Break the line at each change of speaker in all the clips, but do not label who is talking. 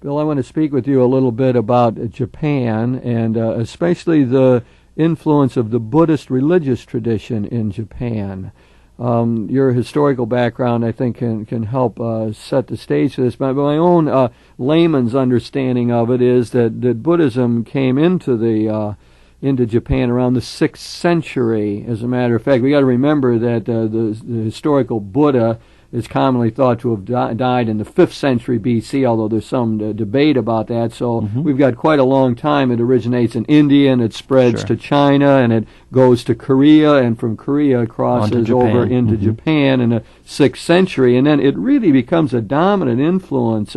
Bill, I want to speak with you a little bit about Japan and especially the influence of the Buddhist religious tradition in Japan. Your historical background, I think, can help set the stage for this. But my own layman's understanding of it is that Buddhism came into Japan around the 6th century. As a matter of fact, we got to remember that the historical Buddha is commonly thought to have died in the 5th century B.C., although there's some debate about that. So we've got quite a long time. It originates in India, and it spreads to China, and it goes to Korea, and from Korea it crosses over into Japan in the 6th century. And then it really becomes a dominant influence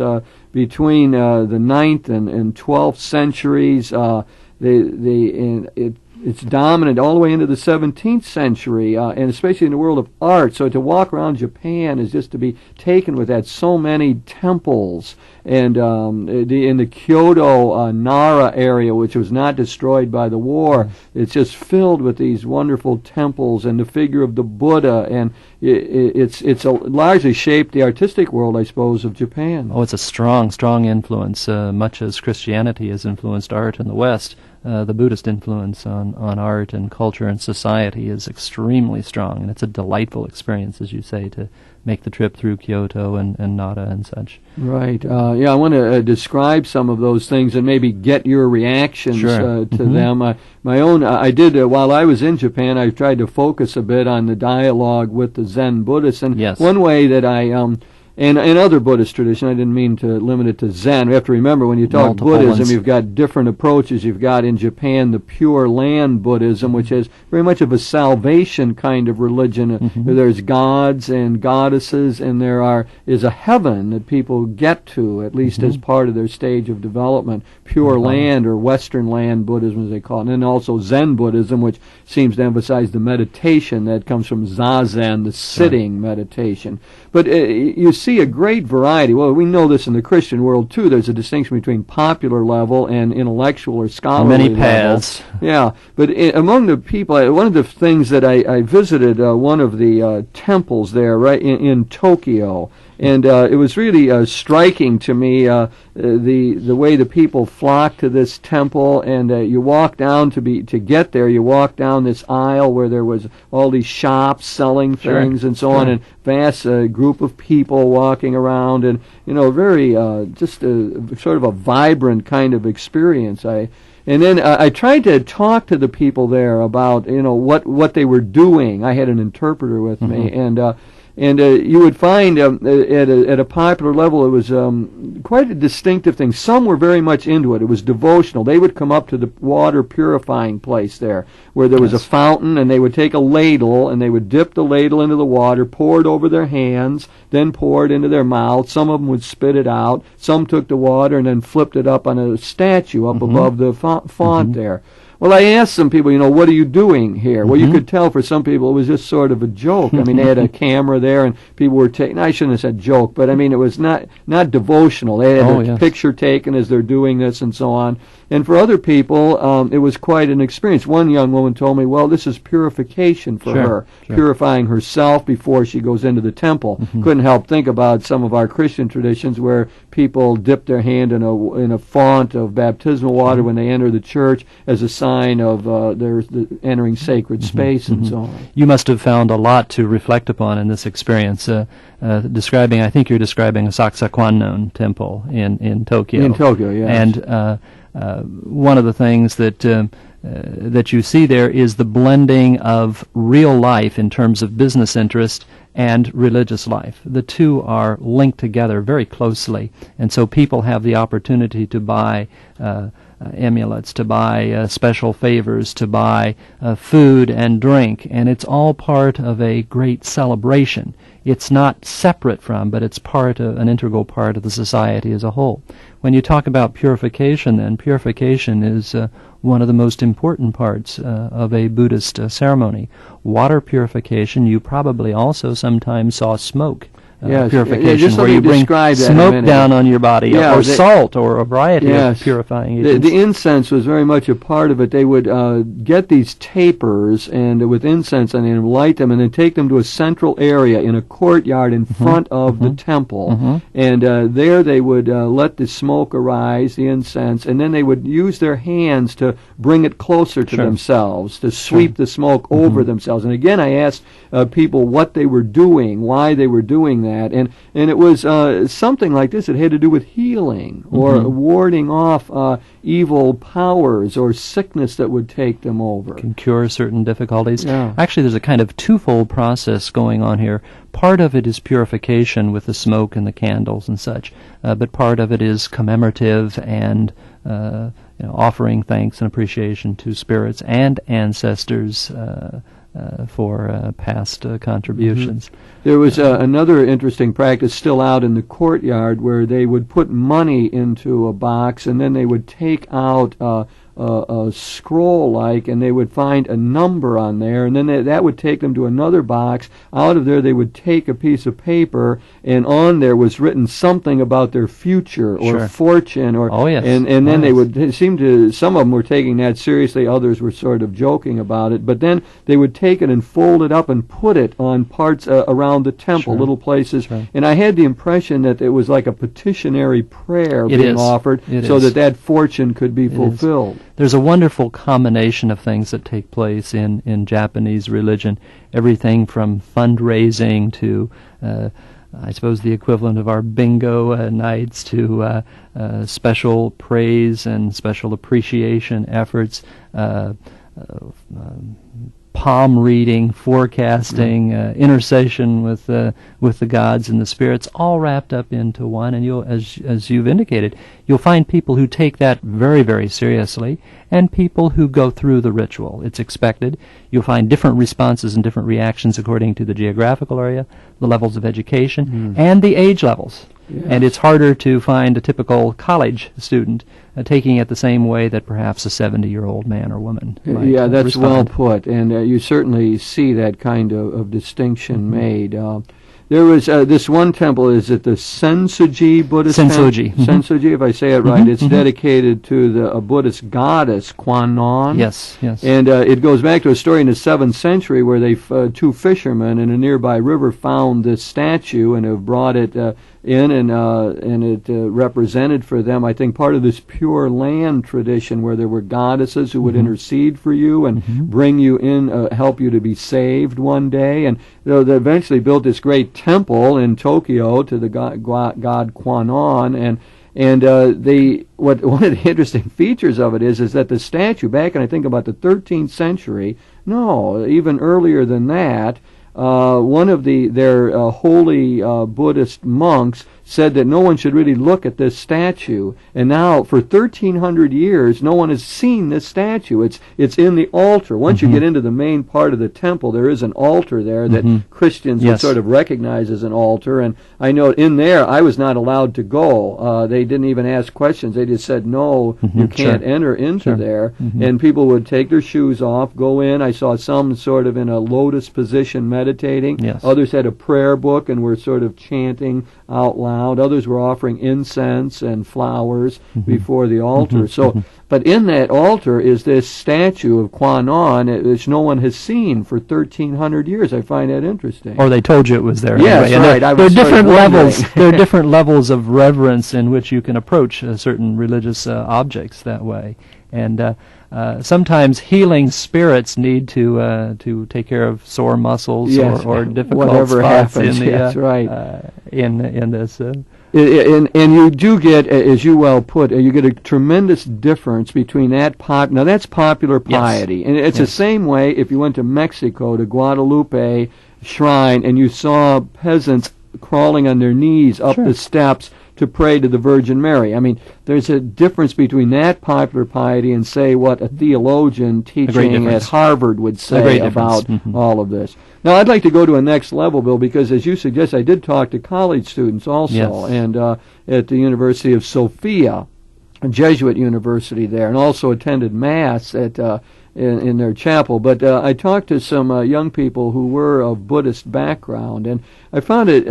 between the 9th and 12th centuries. It's dominant all the way into the 17th century, and especially in the world of art. So to walk around Japan is just to be taken with that. So many temples, and in the Kyoto, Nara area, which was not destroyed by the war, it's just filled with these wonderful temples and the figure of the Buddha, and it's largely shaped the artistic world, I suppose, of Japan.
Oh, it's a strong influence, much as Christianity has influenced art in the West. The Buddhist influence on art and culture and society is extremely strong, and it's a delightful experience, as you say, to make the trip through Kyoto and Nara and such.
Right. I want to describe some of those things and maybe get your reactions to them. My own, I did, while I was in Japan, I tried to focus a bit on the dialogue with the Zen Buddhists, and one way that and other Buddhist tradition, I didn't mean to limit it to Zen. We have to remember, when you talk Buddhism, you've got different approaches. You've got in Japan the Pure Land Buddhism, which is very much of a salvation kind of religion. There's gods and goddesses, and there is a heaven that people get to, at least as part of their stage of development. Pure Land, or Western Land Buddhism, as they call it. And then also Zen Buddhism, which seems to emphasize the meditation that comes from Zazen, the sitting meditation. But you see a great variety. Well, we know this in the Christian world, too. There's a distinction between popular level and intellectual or scholarly level.
Many paths.
Yeah, but among the people, one of the things that I visited one of the temples there, right in Tokyo, and it was really striking to me the way the people flocked to this temple. And you walk down to get there. You walk down this aisle where there was all these shops selling things and so on, and vast group of people walking around, and very just sort of a vibrant kind of experience. And then I tried to talk to the people there about what they were doing. I had an interpreter with me, and you would find at a popular level it was quite a distinctive thing. Some were very much into it. It was devotional. They would come up to the water purifying place there, where there was a fountain, and they would take a ladle, and they would dip the ladle into the water, pour it over their hands, then pour it into their mouth. Some of them would spit it out. Some took the water and then flipped it up on a statue up above the font there. Well, I asked some people, what are you doing here? Well, you could tell for some people it was just sort of a joke. I mean, they had a camera there, and people were taking, I shouldn't have said joke, but I mean, it was not devotional. They had a picture taken as they're doing this and so on. And for other people, it was quite an experience. One young woman told me, well, this is purification for her, purifying herself before she goes into the temple. Couldn't help think about some of our Christian traditions where people dip their hand in a font of baptismal water when they enter the church as a sign of their entering sacred space and so on.
You must have found a lot to reflect upon in this experience. I think you're describing a Saksa-Kwannon temple in Tokyo.
In Tokyo, yes.
And one of the things that you see there is the blending of real life in terms of business interest and religious life. The two are linked together very closely, and so people have the opportunity to buy amulets, to buy special favors, to buy food and drink, and it's all part of a great celebration. It's not separate from, but it's an integral part of the society as a whole. When you talk about purification, then, purification is one of the most important parts of a Buddhist ceremony. Water purification, you probably also sometimes saw smoke
Yes.
purification,
Just let
where
me
you bring
describe that in a
smoke
minute.
down on your body,
Yeah,
or salt, or a variety of purifying agents.
The incense was very much a part of it. They would get these tapers and with incense and then light them and then take them to a central area in a courtyard in front of the temple. And there they would let the smoke arise, the incense, and then they would use their hands to bring it closer to themselves, to sweep the smoke over themselves. And again, I asked people what they were doing, why they were doing that, and it was something like this. It had to do with healing or warding off evil powers or sickness that would take them over.
Can cure certain difficulties.
Yeah.
Actually, there's a kind of twofold process going on here. Part of it is purification with the smoke and the candles and such, but part of it is commemorative and offering thanks and appreciation to spirits and ancestors for past contributions.
There was another interesting practice still out in the courtyard where they would put money into a box and then they would take out a scroll-like, and they would find a number on there, and then that would take them to another box. Out of there, they would take a piece of paper, and on there was written something about their future or fortune, or and then they would seem to. Some of them were taking that seriously, others were sort of joking about it. But then they would take it and fold it up and put it on parts around the temple, little places. And I had the impression that it was like a petitionary prayer being offered, so that fortune could be fulfilled.
There's a wonderful combination of things that take place in Japanese religion. Everything from fundraising to, I suppose, the equivalent of our bingo nights to special praise and special appreciation efforts, palm reading, forecasting, intercession with the gods and the spirits, all wrapped up into one. And you'll, as you've indicated, you'll find people who take that very, very seriously, and people who go through the ritual. It's expected. You'll find different responses and different reactions according to the geographical area, the levels of education, and the age levels. Yes. And it's harder to find a typical college student taking it the same way that perhaps a 70-year-old man or woman might.
Yeah, that's
respond.
well put, and you certainly see that kind of distinction made. There was this one temple, is it the Sensoji Buddhist
Sensoji.
temple? Sensoji, if I say it right. It's dedicated to a Buddhist goddess, Kwannon.
Yes.
And it goes back to a story in the 7th century where two fishermen in a nearby river found this statue and have brought it in, and it represented for them, I think, part of this Pure Land tradition where there were goddesses who would intercede for you and bring you in, help you to be saved one day. And they eventually built this great temple in Tokyo to the god Kwannon, and one of the interesting features of it is that the statue, back in I think about the 13th century, no, even earlier than that, one of their holy Buddhist monks said that no one should really look at this statue. And now, for 1,300 years, no one has seen this statue. It's in the altar. Once you get into the main part of the temple, there is an altar there that Christians would sort of recognize as an altar. And I know in there, I was not allowed to go. They didn't even ask questions. They just said, no, you can't enter into there. And people would take their shoes off, go in. I saw some sort of in a lotus position meditating. Others had a prayer book and were sort of chanting out loud. Others were offering incense and flowers before the altar. But in that altar is this statue of Kwannon, which no one has seen for 1,300 years. I find that interesting.
Or they told you it was there.
Yes,
anyway.
right.
There are different levels. There are different levels of reverence in which you can approach certain religious objects that way. And sometimes healing spirits need to take care of sore muscles or difficult
whatever
spots
happens.
in the
That's right.
in this.
And you do get, as you well put, you get a tremendous difference between that now that's popular piety, and it's the same way if you went to Mexico to Guadalupe Shrine and you saw peasants crawling on their knees up the steps to pray to the Virgin Mary. I mean, there's a difference between that popular piety and, say, what a theologian teaching at Harvard would say about all of this. Now, I'd like to go to a next level, Bill, because as you suggest, I did talk to college students also, and at the University of Sofia, a Jesuit university there, and also attended Mass at in their chapel. But I talked to some young people who were of Buddhist background, and I found it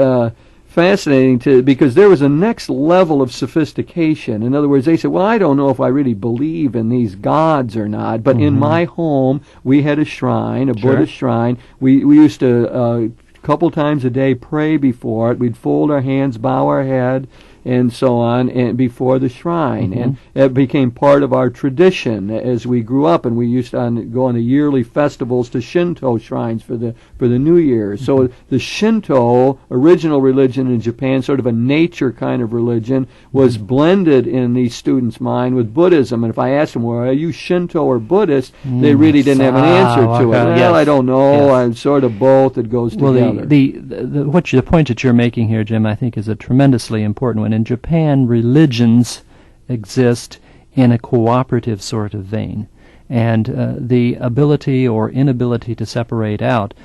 fascinating because there was a next level of sophistication. In other words, they said, well, I don't know if I really believe in these gods or not, but in my home we had a shrine, a Buddhist shrine. We used to couple times a day pray before it. We'd fold our hands, bow our head, and so on, and before the shrine, and it became part of our tradition as we grew up. And we used to go on the yearly festivals to Shinto shrines for the New Year. So the Shinto, original religion in Japan, sort of a nature kind of religion, was blended in these students' mind with Buddhism. And if I asked them, well, are you Shinto or Buddhist, they really didn't have an answer to it. Well, I don't know. I'm sort of both. It goes together.
The point that you're making here, Jim, I think is a tremendously important one. In Japan, religions exist in a cooperative sort of vein, and the ability or inability to separate out,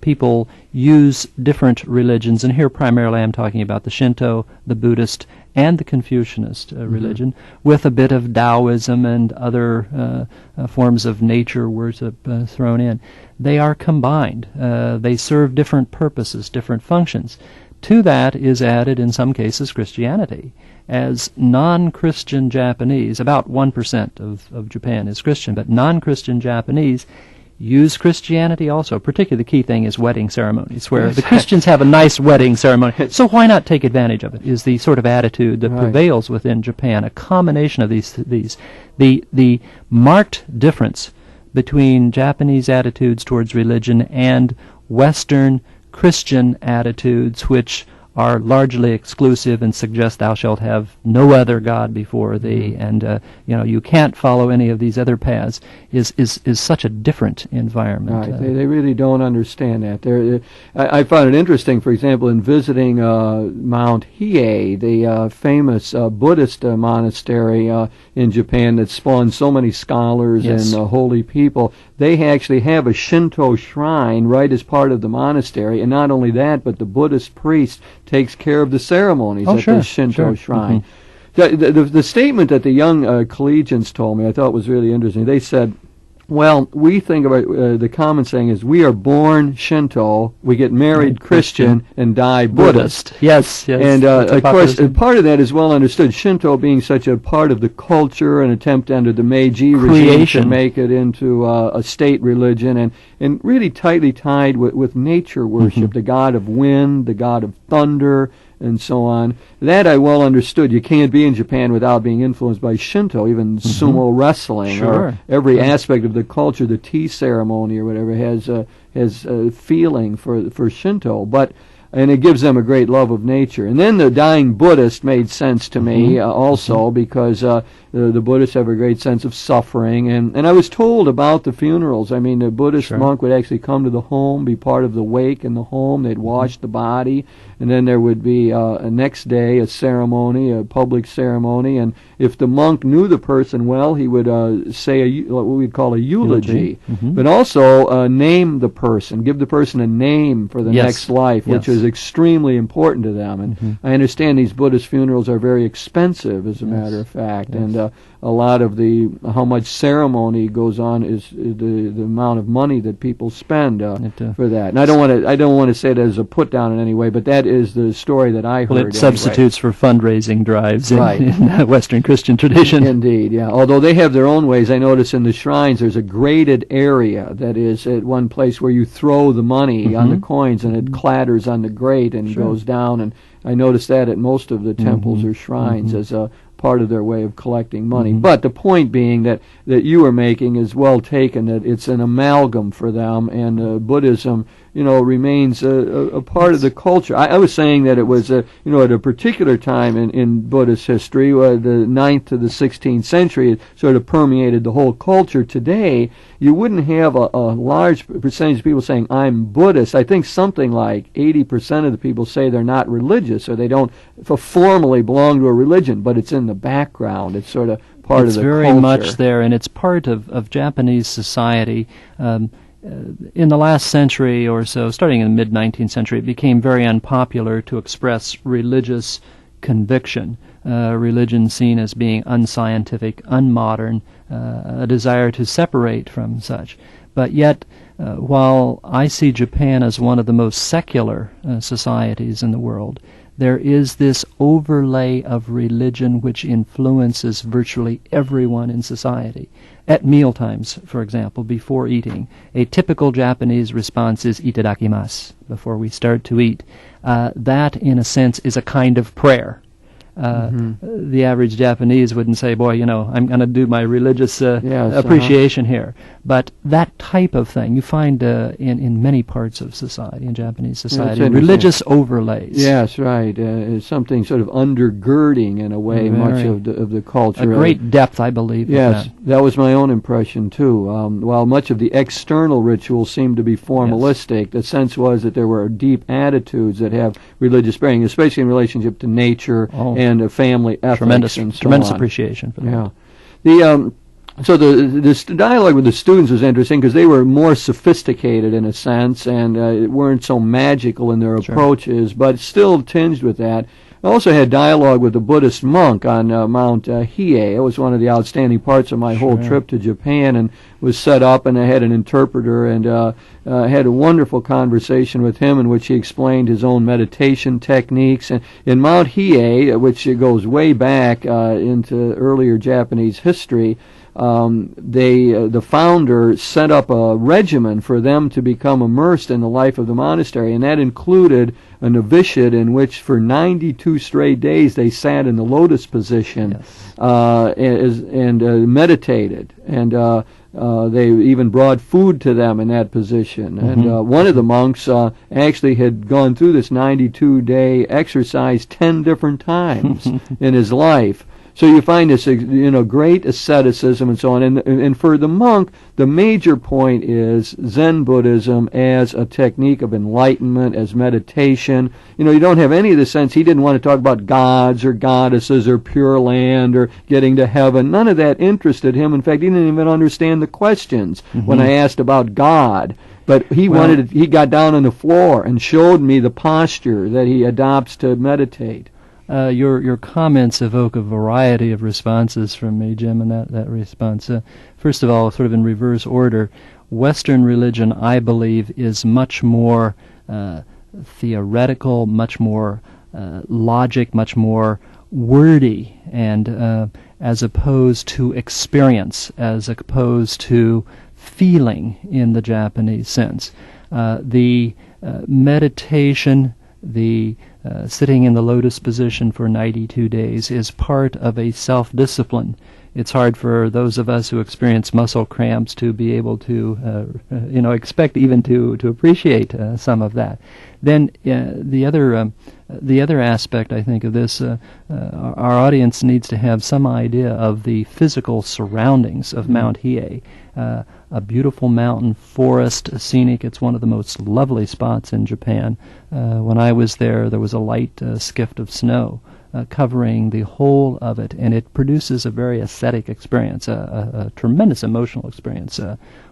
people use different religions, and here primarily I'm talking about the Shinto, the Buddhist, and the Confucianist religion, with a bit of Taoism and other forms of nature worship thrown in. They are combined. They serve different purposes, different functions. To that is added, in some cases, Christianity. As non-Christian Japanese, about 1% of Japan is Christian, but non-Christian Japanese use Christianity also. Particularly the key thing is wedding ceremonies, where the Christians have a nice wedding ceremony. So why not take advantage of it, is the sort of attitude that prevails within Japan. A combination of these. The marked difference between Japanese attitudes towards religion and Western Christian attitudes, which are largely exclusive and suggest thou shalt have no other God before thee, and you can't follow any of these other paths, is such a different environment.
Right. They really don't understand that. I found it interesting, for example, in visiting Mount Hiei, the famous Buddhist monastery in Japan that spawned so many scholars and holy people. They actually have a Shinto shrine right as part of the monastery, and not only that, but the Buddhist priest takes care of the ceremonies at the Shinto shrine. The statement that the young collegians told me I thought was really interesting. They said, well, we think about the common saying is, we are born Shinto, we get married Christian, and die Buddhist.
Yes.
And of course, part of that is well understood. Shinto being such a part of the culture, an attempt under the Meiji regime to make it into a state religion, and really tightly tied with nature worship, the god of wind, the god of thunder, and so on. That I well understood. You can't be in Japan without being influenced by Shinto, even sumo wrestling, or every aspect of the culture, the tea ceremony or whatever has a feeling for Shinto, and it gives them a great love of nature. And then the dying Buddhist made sense to me also, because the Buddhists have a great sense of suffering, and I was told about the funerals. I mean, the Buddhist monk would actually come to the home, be part of the wake in the home. They'd wash the body, and then there would be a next day a ceremony, a public ceremony, and if the monk knew the person well, he would say what we'd call a eulogy. But also name the person, give the person a name for the next life, which is extremely important to them. And I understand these Buddhist funerals are very expensive, as a matter of fact, and a lot of how much ceremony goes on is the amount of money that people spend for that. And I don't want to say that as a put down in any way, but that is the story that I heard.
Well, it substitutes for fundraising drives in Western Christian tradition.
Indeed, yeah. Although they have their own ways. I notice in the shrines there's a graded area that is at one place where you throw the money on the coins and it clatters on the grate and goes down. And I noticed that at most of the temples or shrines as a part of their way of collecting money. But the point being that you were making is well taken, that it's an amalgam for them, and Buddhism remains a part of the culture. I was saying that it was at a particular time in Buddhist history, the 9th to the 16th century, it sort of permeated the whole culture. Today, you wouldn't have a large percentage of people saying, I'm Buddhist. I think something like 80% of the people say they're not religious, or they don't formally belong to a religion, but it's in the background. It's sort of part of the culture.
It's very much there, and it's part of Japanese society. In the last century or so, starting in the mid-19th century, it became very unpopular to express religious conviction. Religion seen as being unscientific, unmodern, a desire to separate from such. But yet, while I see Japan as one of the most secular societies in the world, there is this overlay of religion which influences virtually everyone in society. At mealtimes, for example, before eating, a typical Japanese response is itadakimasu, before we start to eat. That, in a sense, is a kind of prayer. The average Japanese wouldn't say, boy, I'm going to do my religious appreciation here. But that type of thing you find in many parts of society, in Japanese society, religious overlays.
Yes, right. It's something sort of undergirding, in a way, much of the culture.
A great depth, I believe.
Yes, that was my own impression, too. While much of the external rituals seemed to be formalistic, the sense was that there were deep attitudes that have religious bearing, especially in relationship to nature and family ethics.
Tremendous appreciation for that.
Yeah. So this dialogue with the students was interesting because they were more sophisticated in a sense and weren't so magical in their approaches, but still tinged with that. I also had dialogue with a Buddhist monk on Mount Hiei. It was one of the outstanding parts of my whole trip to Japan, and was set up, and I had an interpreter, and had a wonderful conversation with him in which he explained his own meditation techniques. And in Mount Hiei, which goes way back into earlier Japanese history, the founder set up a regimen for them to become immersed in the life of the monastery, and that included a novitiate in which for 92 straight days they sat in the lotus position and meditated, and they even brought food to them in that position. And one of the monks actually had gone through this 92-day exercise 10 different times in his life. So you find this, great asceticism and so on. And for the monk, the major point is Zen Buddhism as a technique of enlightenment, as meditation. You don't have any of the sense he didn't want to talk about gods or goddesses or Pure Land or getting to heaven. None of that interested him. In fact, he didn't even understand the questions when I asked about God. But he got down on the floor and showed me the posture that he adopts to meditate.
Your comments evoke a variety of responses from me, Jim, in that response. First of all, sort of in reverse order, Western religion, I believe, is much more theoretical, much more logic, much more wordy, and as opposed to experience, as opposed to feeling in the Japanese sense. The meditation, the sitting in the lotus position for 92 days is part of a self-discipline. It's hard for those of us who experience muscle cramps to be able to, expect even to appreciate some of that. Then the other aspect, I think, of this, our audience needs to have some idea of the physical surroundings of Mount Hiei. A beautiful mountain forest, scenic. It's one of the most lovely spots in Japan. When I was there was a light skift of snow covering the whole of it, and it produces a very ascetic experience, a tremendous emotional experience.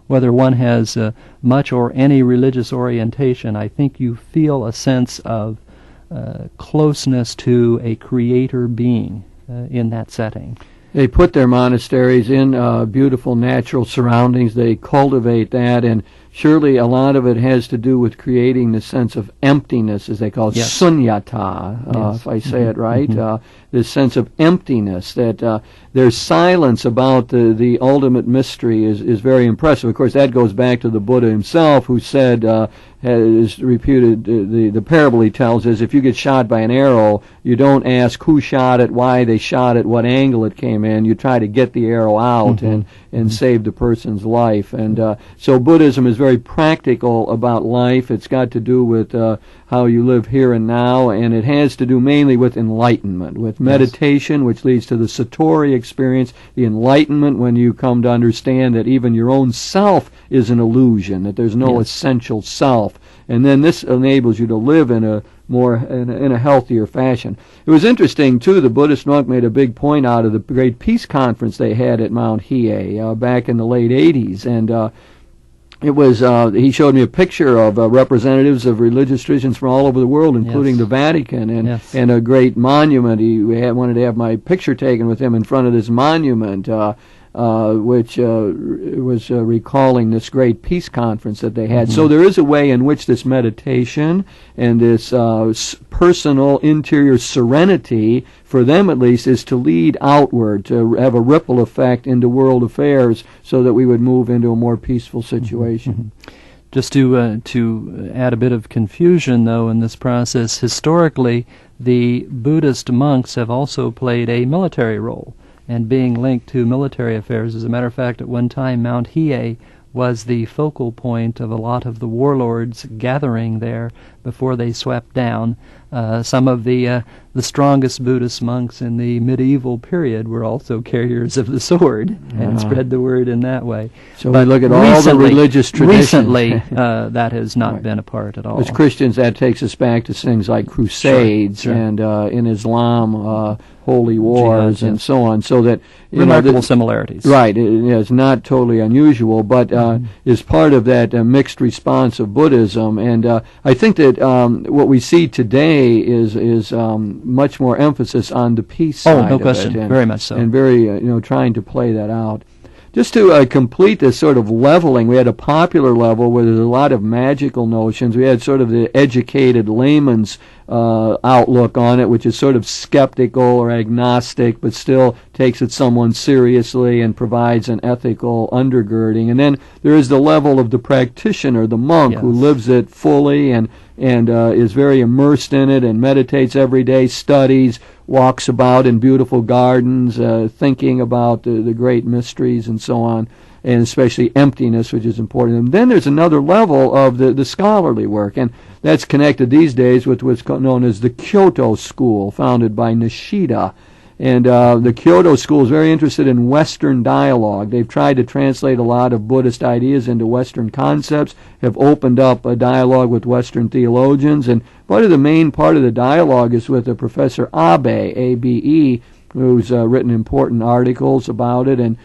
Whether one has much or any religious orientation, I think you feel a sense of closeness to a creator being in that setting.
They put their monasteries in beautiful natural surroundings. They cultivate that, and surely a lot of it has to do with creating the sense of emptiness, as they call it, sunyata, if I say it right. This sense of emptiness, that there's silence about the ultimate mystery is very impressive. Of course, that goes back to the Buddha himself, who said, is reputed, the parable he tells is, if you get shot by an arrow, you don't ask who shot it, why they shot it, what angle it came in. You try to get the arrow out and save the person's life. And so Buddhism is very practical about life. It's got to do with how you live here and now, and it has to do mainly with enlightenment, with meditation, which leads to the Satori experience, the enlightenment when you come to understand that even your own self is an illusion, that there's no essential self. And then this enables you to live in a healthier fashion. It was interesting, too, the Buddhist monk made a big point out of the great peace conference they had at Mount Hiei back in the late 80s, and it was, he showed me a picture of representatives of religious traditions from all over the world, including the Vatican, and a great monument. He wanted to have my picture taken with him in front of this monument, which was recalling this great peace conference that they had. So there is a way in which this meditation and this personal interior serenity, for them at least, is to lead outward, to have a ripple effect into world affairs so that we would move into a more peaceful situation.
Just to add a bit of confusion, though, in this process, historically, the Buddhist monks have also played a military role, and being linked to military affairs. As a matter of fact, at one time, Mount Hiei was the focal point of a lot of the warlords gathering there before they swept down. Some of the strongest Buddhist monks in the medieval period were also carriers of the sword and spread the word in that way.
So we look at all the religious traditions.
Recently, that has not been a part at all.
As Christians, that takes us back to things like crusades and in Islam, holy wars and so on. So that
remarkable similarities.
Right, it's not totally unusual, but is part of that mixed response of Buddhism. And I think that what we see today is much more emphasis on the peace side.
Oh, no question,
and,
very much so,
and very trying to play that out. Just to complete this sort of leveling, we had a popular level where there's a lot of magical notions. We had sort of the educated layman's outlook on it, which is sort of skeptical or agnostic, but still takes it somewhat seriously and provides an ethical undergirding. And then there is the level of the practitioner, the monk, who lives it fully and is very immersed in it and meditates every day, studies, walks about in beautiful gardens, thinking about the great mysteries and so on, and especially emptiness, which is important. And then there's another level of the scholarly work, and that's connected these days with what's known as the Kyoto School, founded by Nishida. And the Kyoto School is very interested in Western dialogue. They've tried to translate a lot of Buddhist ideas into Western concepts, have opened up a dialogue with Western theologians, and part of the dialogue is with a Professor Abe, A-B-E, who's written important articles about it, and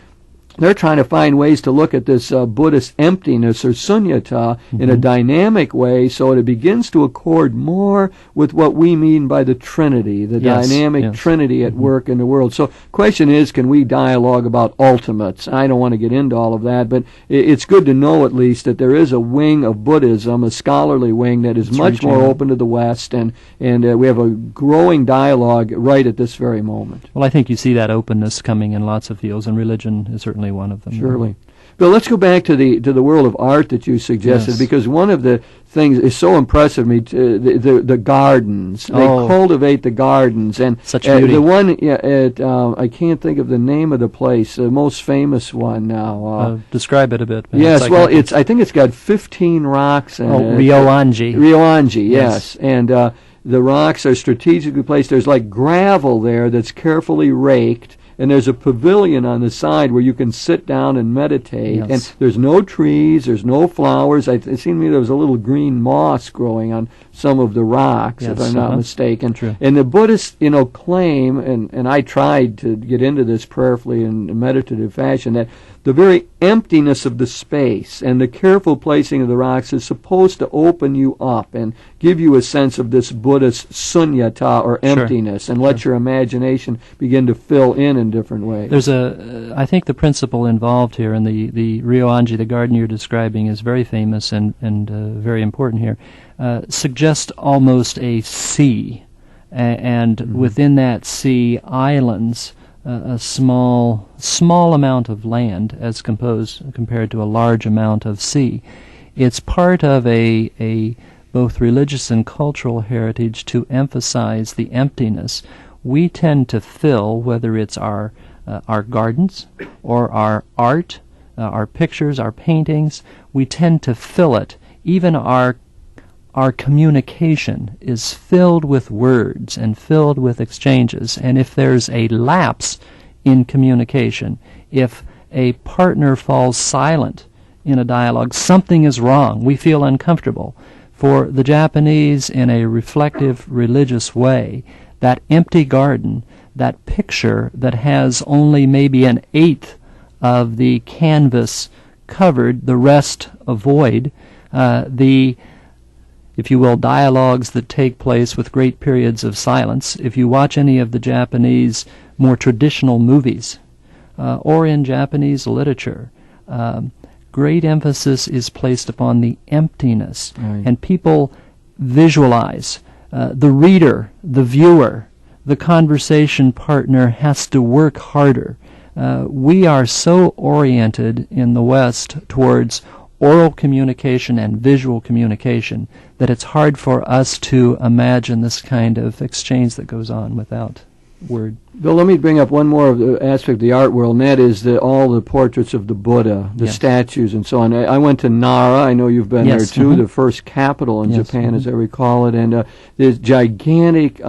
they're trying to find ways to look at this Buddhist emptiness or sunyata in a dynamic way so it begins to accord more with what we mean by the Trinity, the dynamic Trinity at work in the world. So question is, can we dialogue about ultimates? I don't want to get into all of that, but it's good to know at least that there is a wing of Buddhism, a scholarly wing that is much more open to the West, and we have a growing dialogue right at this very moment.
Well, I think you see that openness coming in lots of fields, and religion is certainly one of them.
Surely. But let's go back to the world of art that you suggested, because one of the things is so impressive to me, the gardens. They cultivate the gardens, and
such beauty.
The one at I can't think of the name of the place, the most famous one now.
Describe it a bit.
Yes, I think it's got 15 rocks.
Ryoanji.
Ryoanji, yes, and the rocks are strategically placed. There's like gravel there that's carefully raked. And there's a pavilion on the side where you can sit down and meditate. And there's no trees, there's no flowers. It seemed to me there was a little green moss growing on some of the rocks, if I'm not mistaken.
True.
And the Buddhists, claim, and I tried to get into this prayerfully in a meditative fashion, that the very emptiness of the space and the careful placing of the rocks is supposed to open you up and give you a sense of this Buddhist sunyata, or emptiness, and let your imagination begin to fill in different ways.
There's I think the principle involved here, and the Ryoanji, the garden you're describing, is very famous and very important here, suggests almost a sea, and within that sea, islands, a small amount of land as compared to a large amount of sea. It's part of a both religious and cultural heritage to emphasize the emptiness. We tend to fill, whether it's our gardens or our art, our pictures, our paintings, we tend to fill it. Even our communication is filled with words and filled with exchanges. And if there's a lapse in communication, if a partner falls silent in a dialogue, something is wrong. We feel uncomfortable. For the Japanese, in a reflective, religious way, that empty garden, that picture that has only maybe an eighth of the canvas covered, the rest a void, if you will, dialogues that take place with great periods of silence. If you watch any of the Japanese more traditional movies, or in Japanese literature, great emphasis is placed upon the emptiness, and people visualize the reader, the viewer, the conversation partner has to work harder. We are so oriented in the West towards oral communication and visual communication that it's hard for us to imagine this kind of exchange that goes on without word.
Bill, let me bring up one more of the aspect of the art world, and that is all the portraits of the Buddha, the statues and so on. I went to Nara. I know you've been there too, the first capital in Japan, as I recall it, and this gigantic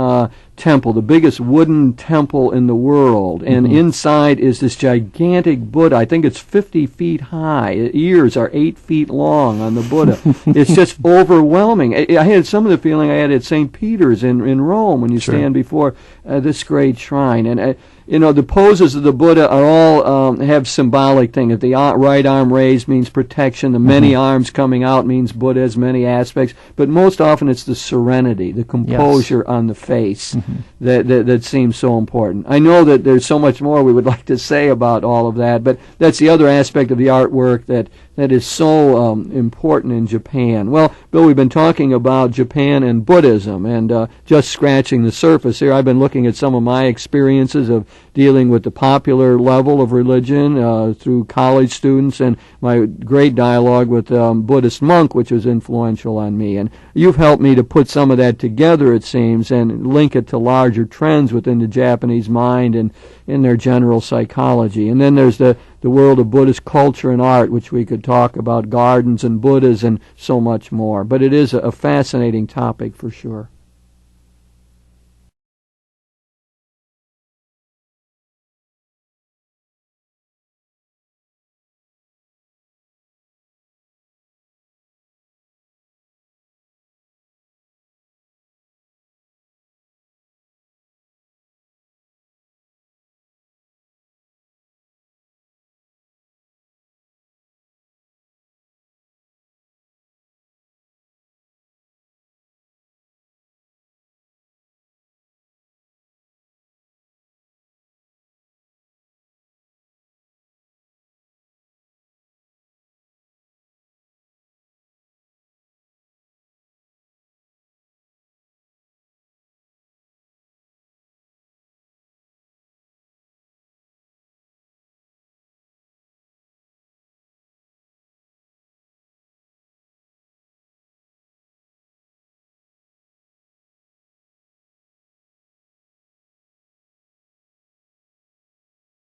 temple, the biggest wooden temple in the world, and inside is this gigantic Buddha. I think it's 50 feet high. Ears are 8 feet long on the Buddha. It's just overwhelming. I had some of the feeling I had at St. Peter's in Rome when you stand before this great shrine. And the poses of the Buddha are all have symbolic things. If the right arm raised means protection, the many arms coming out means Buddha has many aspects. But most often it's the serenity, the composure on the face that seems so important. I know that there's so much more we would like to say about all of that, but that's the other aspect of the artwork that is so important in Japan. Well, Bill, we've been talking about Japan and Buddhism, and just scratching the surface here. I've been looking at some of my experiences of dealing with the popular level of religion through college students, and my great dialogue with a Buddhist monk, which was influential on me. And you've helped me to put some of that together, it seems, and link it to larger trends within the Japanese mind and in their general psychology. And then there's the world of Buddhist culture and art, which we could talk about, gardens and Buddhas and so much more. But it is a fascinating topic for sure.